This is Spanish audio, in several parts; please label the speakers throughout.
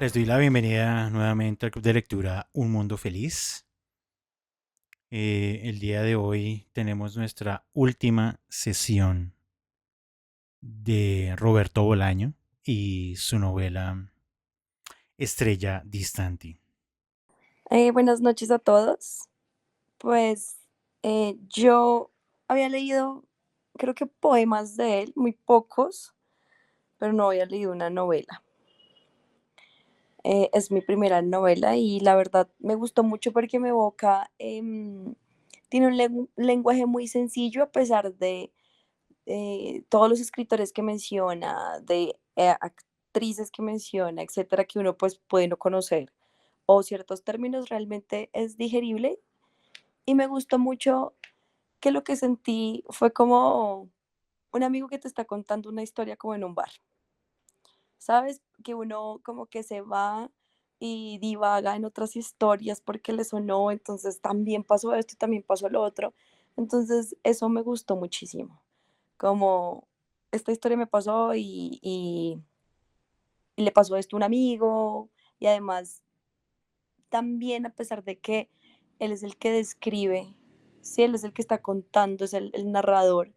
Speaker 1: Les doy la bienvenida nuevamente al Club de Lectura Un Mundo Feliz. El día de hoy tenemos nuestra última sesión de Roberto Bolaño y su novela Estrella Distante.
Speaker 2: Buenas noches a todos. Pues yo había leído, creo que poemas de él, muy pocos, pero no había leído una novela. Es mi primera novela y la verdad me gustó mucho porque me evoca, tiene un lenguaje muy sencillo a pesar de todos los escritores que menciona, de actrices que menciona, etcétera, que uno pues puede no conocer o ciertos términos realmente es digerible y me gustó mucho que lo que sentí fue como un amigo que te está contando una historia como en un bar, ¿sabes? Que uno como que se va y divaga en otras historias porque le sonó, entonces también pasó esto y también pasó lo otro. Entonces eso me gustó muchísimo, como esta historia me pasó y le pasó esto a un amigo y además también a pesar de que él es el que describe, sí, él es el que está contando, es el narrador,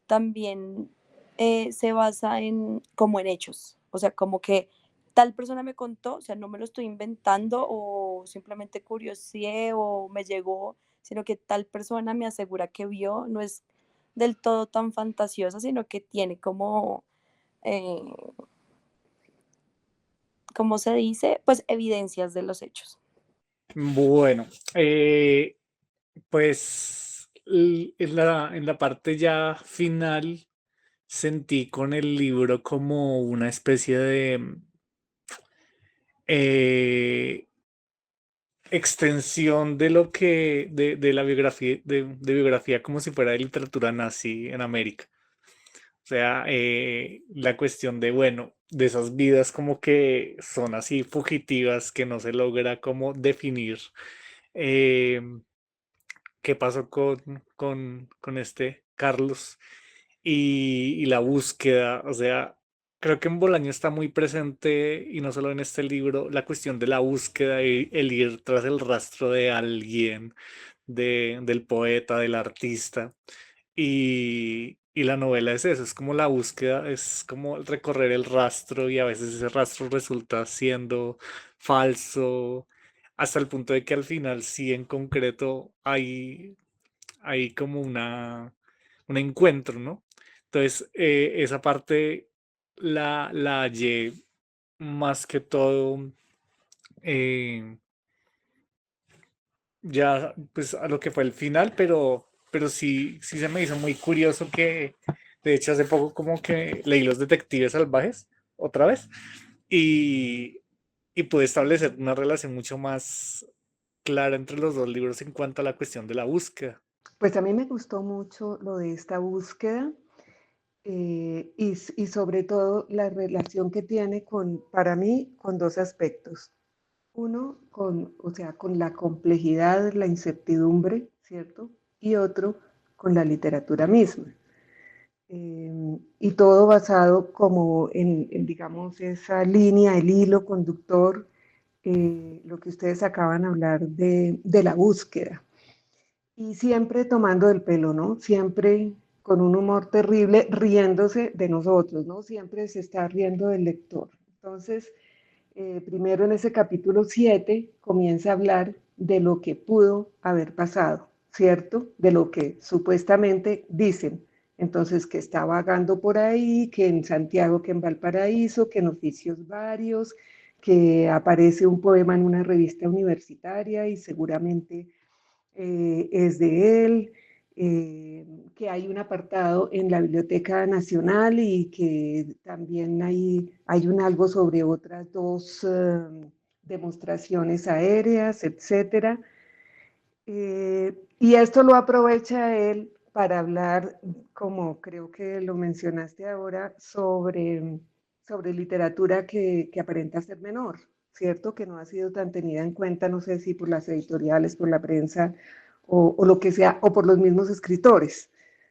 Speaker 2: también se basa en como en hechos, o sea, como que tal persona me contó, o sea, no me lo estoy inventando o simplemente curioseé o me llegó, sino que tal persona me asegura que vio, no es del todo tan fantasiosa, sino que tiene como, eh, ¿cómo se dice? Pues evidencias de los hechos.
Speaker 3: Bueno, pues en la parte ya final sentí con el libro como una especie de eh, extensión de lo que, de la biografía, de biografía como si fuera de literatura nazi en América. O sea, la cuestión de, bueno, de esas vidas como que son así fugitivas, que no se logra como definir. eh, Qué pasó con este Carlos y la búsqueda. O sea, creo que en Bolaño está muy presente, y no solo en este libro, la cuestión de la búsqueda y el ir tras el rastro de alguien, del poeta, del artista. Y la novela es eso, es como la búsqueda, es como recorrer el rastro, y a veces ese rastro resulta siendo falso, hasta el punto de que al final sí en concreto hay como un encuentro, ¿no? Entonces, esa parte la hallé más que todo, eh, ya pues a lo que fue el final, pero sí se me hizo muy curioso que, de hecho, hace poco como que leí Los Detectives Salvajes otra vez, y, y pude establecer una relación mucho más clara entre los dos libros en cuanto a la cuestión de la búsqueda.
Speaker 4: Pues a mí me gustó mucho lo de esta búsqueda y sobre todo la relación que tiene con, para mí, con dos aspectos. Uno, o sea, con la complejidad, la incertidumbre, ¿cierto? Y otro, con la literatura misma. Y todo basado como digamos, esa línea, el hilo conductor, lo que ustedes acaban de hablar de la búsqueda. Y siempre tomando el pelo, ¿no? Siempre con un humor terrible, riéndose de nosotros, ¿no? Siempre se está riendo del lector. Entonces, primero en ese capítulo 7 comienza a hablar de lo que pudo haber pasado, ¿cierto? De lo que supuestamente dicen. Entonces, que está vagando por ahí, que en Santiago, que en Valparaíso, que en oficios varios, que aparece un poema en una revista universitaria y seguramente es de él, que hay un apartado en la Biblioteca Nacional y que también hay un algo sobre otras dos demostraciones aéreas, etcétera. Y esto lo aprovecha él para hablar, como creo que lo mencionaste ahora, sobre literatura que aparenta ser menor, ¿cierto? Que no ha sido tan tenida en cuenta, no sé si por las editoriales, por la prensa o lo que sea, o por los mismos escritores,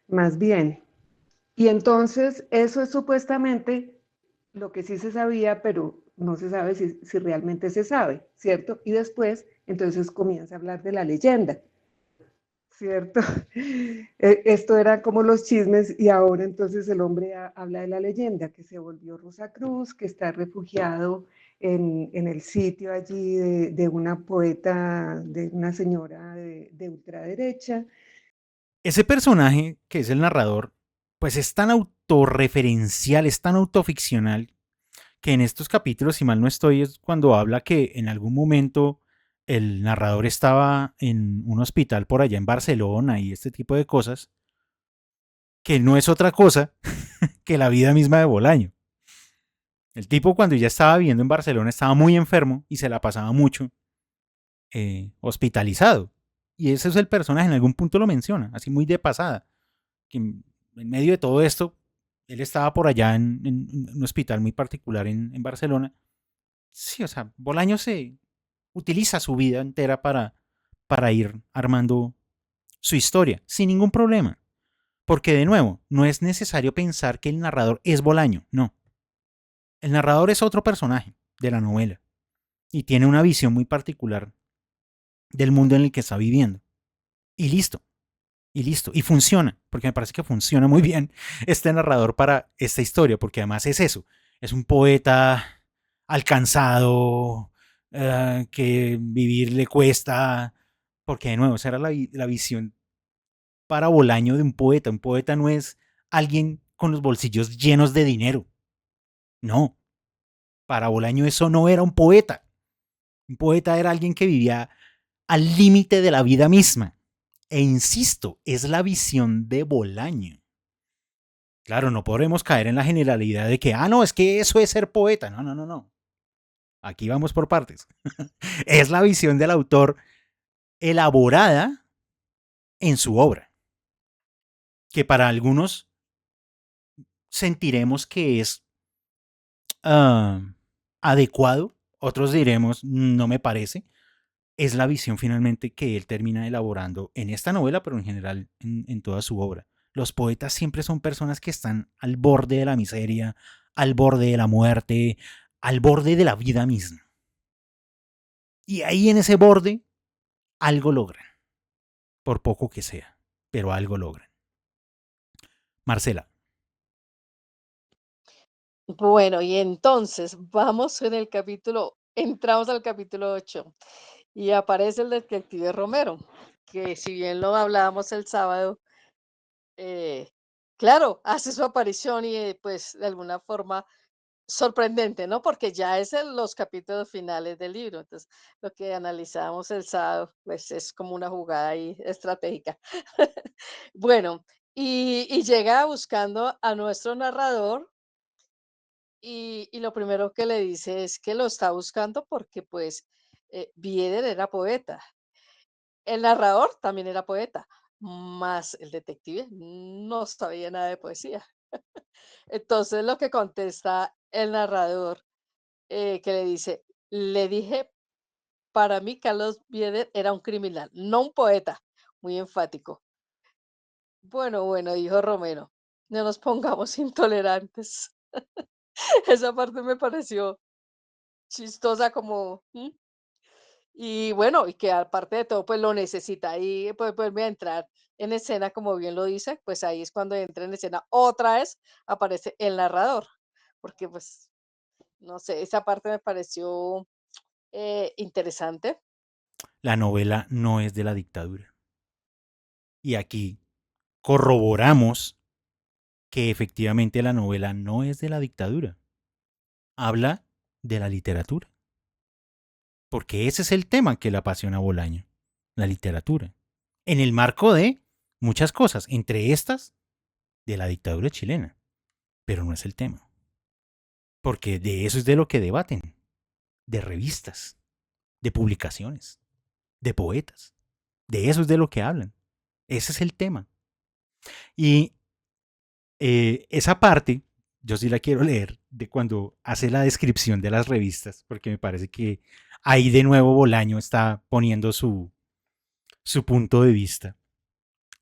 Speaker 4: más bien. Y entonces eso es supuestamente lo que sí se sabía, pero no se sabe si realmente se sabe, ¿cierto? Y después, entonces comienza a hablar de la leyenda, ¿cierto? Esto era como los chismes y ahora entonces el hombre habla de la leyenda, que se volvió Rosacruz, que está refugiado en el sitio allí de una poeta, de una señora de ultraderecha.
Speaker 1: Ese personaje, que es el narrador, pues es tan autorreferencial, es tan autoficcional, que en estos capítulos, si mal no estoy, es cuando habla que en algún momento el narrador estaba en un hospital por allá en Barcelona y este tipo de cosas, que no es otra cosa que la vida misma de Bolaño. El tipo cuando ya estaba viviendo en Barcelona estaba muy enfermo y se la pasaba mucho hospitalizado. Y ese es el personaje, en algún punto lo menciona, así muy de pasada. Que en medio de todo esto, él estaba por allá en un hospital muy particular en Barcelona. Sí, o sea, Bolaño se utiliza su vida entera para ir armando su historia, sin ningún problema. Porque de nuevo, no es necesario pensar que el narrador es Bolaño, no. El narrador es otro personaje de la novela y tiene una visión muy particular del mundo en el que está viviendo. Y listo, y listo. Y funciona, porque me parece que funciona muy bien este narrador para esta historia, porque además es eso. Es un poeta alcanzado, que vivir le cuesta, porque de nuevo, esa era la visión para Bolaño de un poeta. Un poeta no es alguien con los bolsillos llenos de dinero. No, para Bolaño eso no era un poeta. Un poeta era alguien que vivía al límite de la vida misma. E insisto, es la visión de Bolaño. Claro, no podremos caer en la generalidad de que, no, es que eso es ser poeta. No, no, no, no. Aquí vamos por partes. Es la visión del autor elaborada en su obra, que para algunos sentiremos que es uh, adecuado, otros diremos, no me parece. Es la visión finalmente que él termina elaborando en esta novela, pero en general en toda su obra. Los poetas siempre son personas que están al borde de la miseria, al borde de la muerte, al borde de la vida misma. Y ahí en ese borde algo logran, por poco que sea, pero algo logran. Marcela.
Speaker 5: Bueno, y entonces entramos al capítulo 8 y aparece el detective Romero, que si bien lo hablábamos el sábado, claro, hace su aparición y pues de alguna forma sorprendente, ¿no? Porque ya es en los capítulos finales del libro. Entonces, lo que analizábamos el sábado, pues es como una jugada ahí estratégica. Bueno, y llega buscando a nuestro narrador y lo primero que le dice es que lo está buscando porque pues Bieder era poeta. El narrador también era poeta, más el detective no sabía nada de poesía. Entonces lo que contesta el narrador, que le dice, le dije, para mí Carlos Bieder era un criminal, no un poeta, muy enfático. Bueno, bueno, dijo Romero, no nos pongamos intolerantes. Esa parte me pareció chistosa como... Y bueno, y que aparte de todo, pues lo necesita y pues vuelve a entrar en escena, como bien lo dice, pues ahí es cuando entra en escena otra vez, aparece el narrador, porque pues, no sé, esa parte me pareció interesante.
Speaker 1: La novela no es de la dictadura. Y aquí corroboramos que efectivamente la novela no es de la dictadura. Habla de la literatura. Porque ese es el tema que le apasiona a Bolaño, la literatura. En el marco de muchas cosas, entre estas, de la dictadura chilena. Pero no es el tema. Porque de eso es de lo que debaten. De revistas, de publicaciones, de poetas. De eso es de lo que hablan. Ese es el tema. Y esa parte, yo sí la quiero leer, de cuando hace la descripción de las revistas, porque me parece que ahí de nuevo Bolaño está poniendo su punto de vista.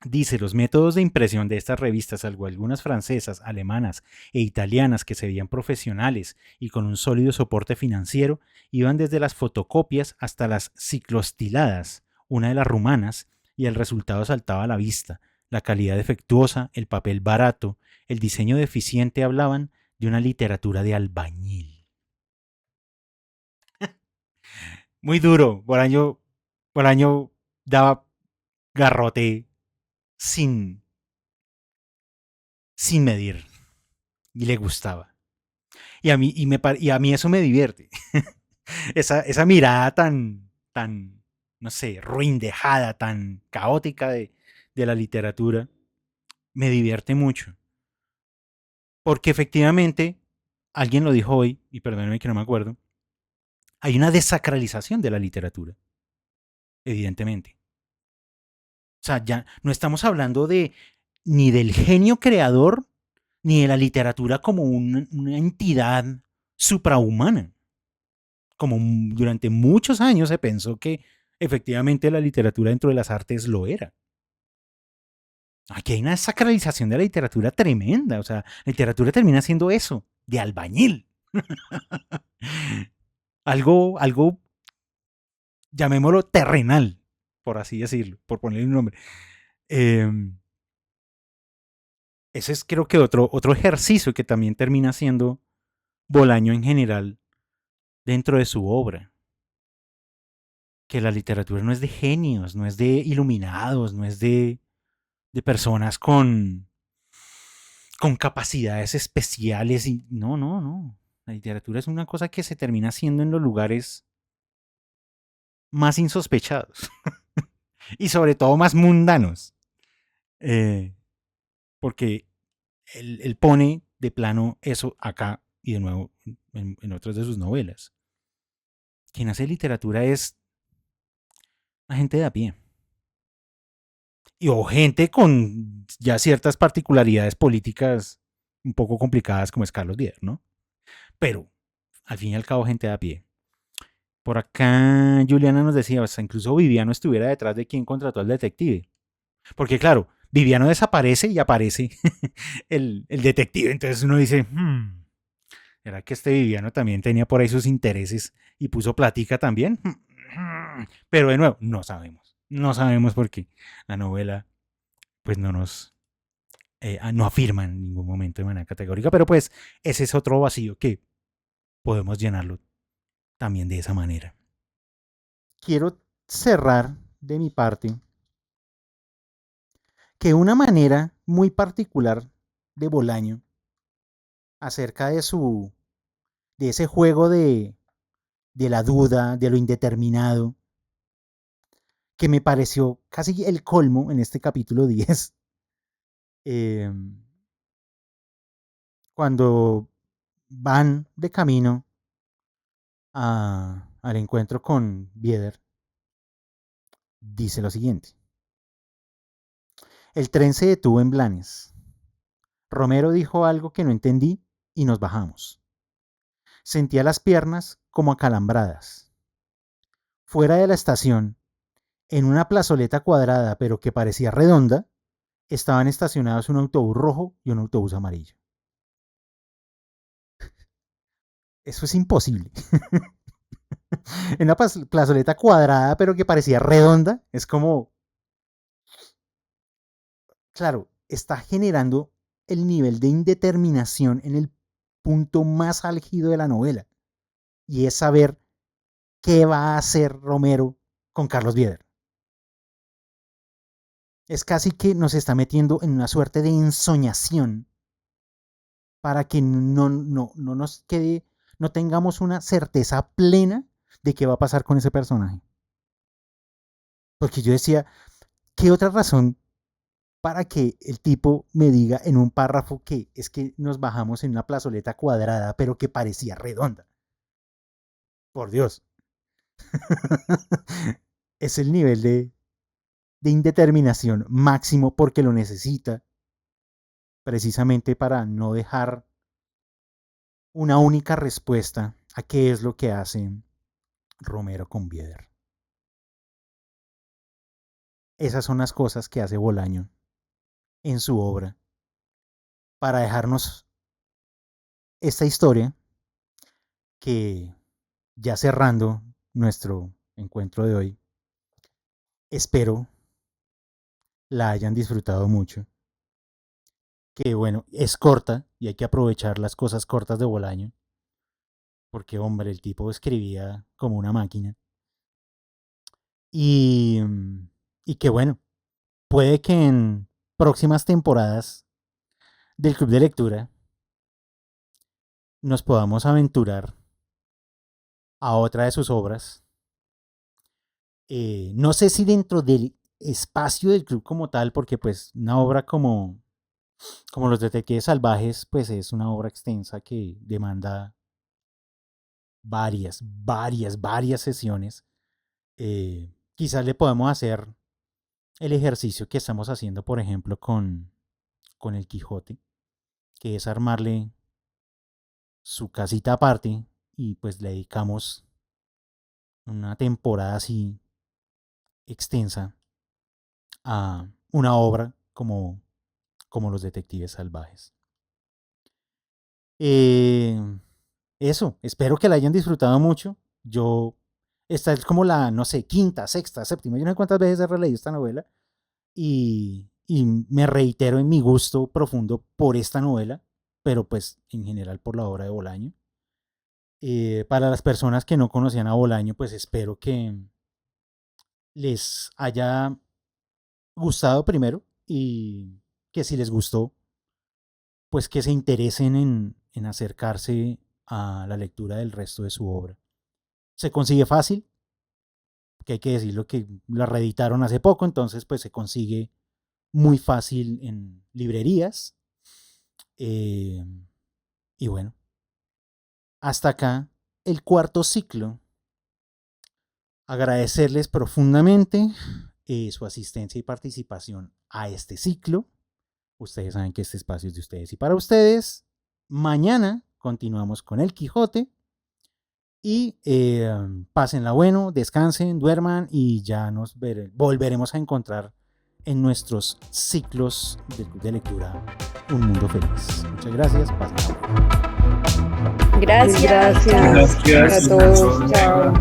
Speaker 1: Dice, los métodos de impresión de estas revistas, salvo algunas francesas, alemanas e italianas que se veían profesionales y con un sólido soporte financiero, iban desde las fotocopias hasta las ciclostiladas, una de las rumanas, y el resultado saltaba a la vista. La calidad defectuosa, el papel barato, el diseño deficiente hablaban de una literatura de albañil. Muy duro, Bolaño daba garrote sin, sin medir y le gustaba. Y a mí eso me divierte. Esa mirada tan, no sé, ruindejada, tan caótica de la literatura, me divierte mucho. Porque efectivamente, alguien lo dijo hoy, y perdónenme que no me acuerdo, hay una desacralización de la literatura, evidentemente. O sea, ya no estamos hablando de ni del genio creador, ni de la literatura como una entidad suprahumana. Como durante muchos años se pensó que efectivamente la literatura dentro de las artes lo era. Aquí hay una sacralización de la literatura tremenda. O sea, la literatura termina siendo eso, de albañil. algo, llamémoslo terrenal, por así decirlo, por ponerle un nombre. Eh, Ese es creo que otro ejercicio que también termina siendo Bolaño en general dentro de su obra. Que la literatura no es de genios, no es de iluminados, no es de personas con capacidades especiales. Y no, no, no. La literatura es una cosa que se termina haciendo en los lugares más insospechados y sobre todo más mundanos. Eh, Porque él pone de plano eso acá y de nuevo en otras de sus novelas. Quien hace literatura es la gente de a pie. O gente con ya ciertas particularidades políticas un poco complicadas como es Carlos Vier, ¿no? Pero al fin y al cabo gente de a pie. Por acá Juliana nos decía, o sea, incluso Viviano estuviera detrás de quien contrató al detective. Porque claro, Viviano desaparece y aparece el detective. Entonces uno dice, ¿era que este Viviano también tenía por ahí sus intereses y puso platica también? Pero de nuevo, no sabemos. No sabemos por qué la novela pues no afirma en ningún momento de manera categórica, pero pues ese es otro vacío que podemos llenarlo también de esa manera. Quiero cerrar de mi parte que una manera muy particular de Bolaño acerca de ese juego de la duda, de lo indeterminado, que me pareció casi el colmo en este capítulo 10, eh, cuando van de camino al encuentro con Bieder, dice lo siguiente. El tren se detuvo en Blanes. Romero dijo algo que no entendí y nos bajamos. Sentía las piernas como acalambradas. Fuera de la estación, en una plazoleta cuadrada pero que parecía redonda, estaban estacionados un autobús rojo y un autobús amarillo. Eso es imposible. En una plazoleta cuadrada pero que parecía redonda, es como, claro, está generando el nivel de indeterminación en el punto más álgido de la novela. Y es saber qué va a hacer Romero con Carlos Bieder. Es casi que nos está metiendo en una suerte de ensoñación para que no nos quede, no tengamos una certeza plena de qué va a pasar con ese personaje. Porque yo decía, ¿qué otra razón para que el tipo me diga en un párrafo que es que nos bajamos en una plazoleta cuadrada, pero que parecía redonda? Por Dios. Es el nivel de indeterminación máximo porque lo necesita precisamente para no dejar una única respuesta a qué es lo que hace Romero con Bieder. esas son las cosas que hace Bolaño en su obra para dejarnos esta historia que, ya cerrando nuestro encuentro de hoy, espero la hayan disfrutado mucho. Que bueno, es corta y hay que aprovechar las cosas cortas de Bolaño, porque hombre, el tipo escribía como una máquina. Y, y que bueno, puede que en próximas temporadas del Club de Lectura nos podamos aventurar a otra de sus obras. No sé si dentro del espacio del club como tal, porque pues una obra como Los Detectives Salvajes, pues es una obra extensa que demanda varias sesiones. Quizás le podemos hacer el ejercicio que estamos haciendo, por ejemplo, con el Quijote, que es armarle su casita aparte y pues le dedicamos una temporada así extensa a una obra como Los Detectives Salvajes. Eso, espero que la hayan disfrutado mucho. Esta es como la, no sé, quinta, sexta, séptima, yo no sé cuántas veces he releído esta novela y me reitero en mi gusto profundo por esta novela, pero pues en general por la obra de Bolaño. Para las personas que no conocían a Bolaño, pues espero que les haya gustado primero y que si les gustó, pues que se interesen en acercarse a la lectura del resto de su obra. Se consigue fácil, que hay que decirlo que la reeditaron hace poco, entonces pues se consigue muy fácil en librerías. Y bueno, hasta acá el cuarto ciclo. Agradecerles profundamente su asistencia y participación a este ciclo. Ustedes saben que este espacio es de ustedes y para ustedes. Mañana continuamos con el Quijote. Y pásenla bueno, descansen, duerman y ya nos volveremos a encontrar en nuestros ciclos de lectura Un Mundo Feliz. Muchas gracias, pásenla bueno.
Speaker 2: Gracias.
Speaker 4: Gracias a todos. Chao.